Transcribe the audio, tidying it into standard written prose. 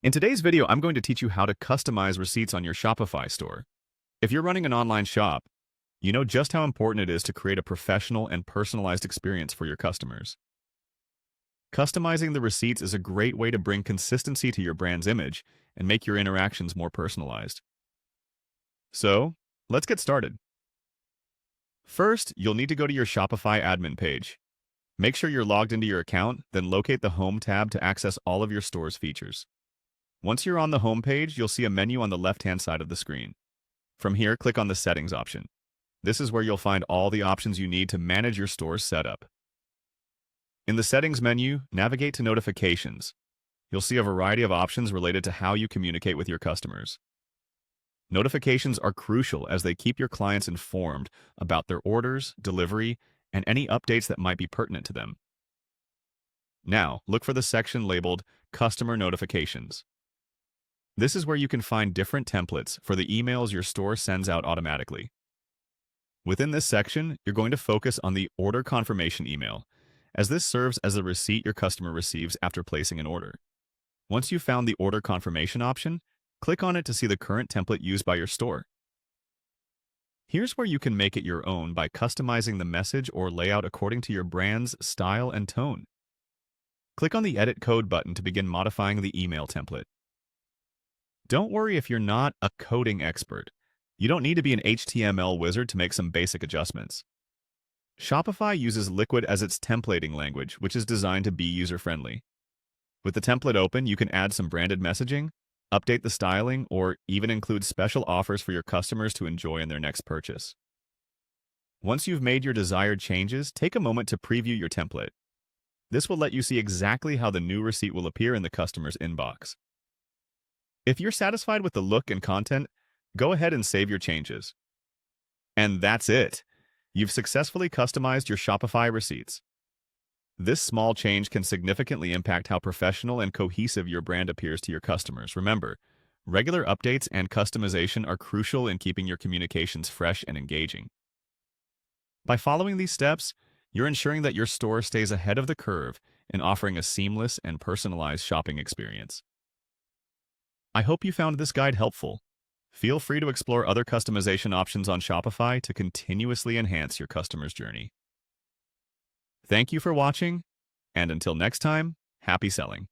In today's video, I'm going to teach you how to customize receipts on your Shopify store. If you're running an online shop, you know just how important it is to create a professional and personalized experience for your customers. Customizing the receipts is a great way to bring consistency to your brand's image and make your interactions more personalized. So, let's get started. First, you'll need to go to your Shopify admin page. Make sure you're logged into your account, then locate the Home tab to access all of your store's features. Once you're on the home page, you'll see a menu on the left-hand side of the screen. From here, click on the Settings option. This is where you'll find all the options you need to manage your store's setup. In the Settings menu, navigate to Notifications. You'll see a variety of options related to how you communicate with your customers. Notifications are crucial as they keep your clients informed about their orders, delivery, and any updates that might be pertinent to them. Now, look for the section labeled Customer Notifications. This is where you can find different templates for the emails your store sends out automatically. Within this section, you're going to focus on the order confirmation email, as this serves as a receipt your customer receives after placing an order. Once you've found the order confirmation option, click on it to see the current template used by your store. Here's where you can make it your own by customizing the message or layout according to your brand's style and tone. Click on the Edit Code button to begin modifying the email template. Don't worry if you're not a coding expert. You don't need to be an HTML wizard to make some basic adjustments. Shopify uses Liquid as its templating language, which is designed to be user-friendly. With the template open, you can add some branded messaging, update the styling, or even include special offers for your customers to enjoy in their next purchase. Once you've made your desired changes, take a moment to preview your template. This will let you see exactly how the new receipt will appear in the customer's inbox. If you're satisfied with the look and content, go ahead and save your changes. And that's it! You've successfully customized your Shopify receipts. This small change can significantly impact how professional and cohesive your brand appears to your customers. Remember, regular updates and customization are crucial in keeping your communications fresh and engaging. By following these steps, you're ensuring that your store stays ahead of the curve in offering a seamless and personalized shopping experience. I hope you found this guide helpful. Feel free to explore other customization options on Shopify to continuously enhance your customer's journey. Thank you for watching, and until next time, happy selling.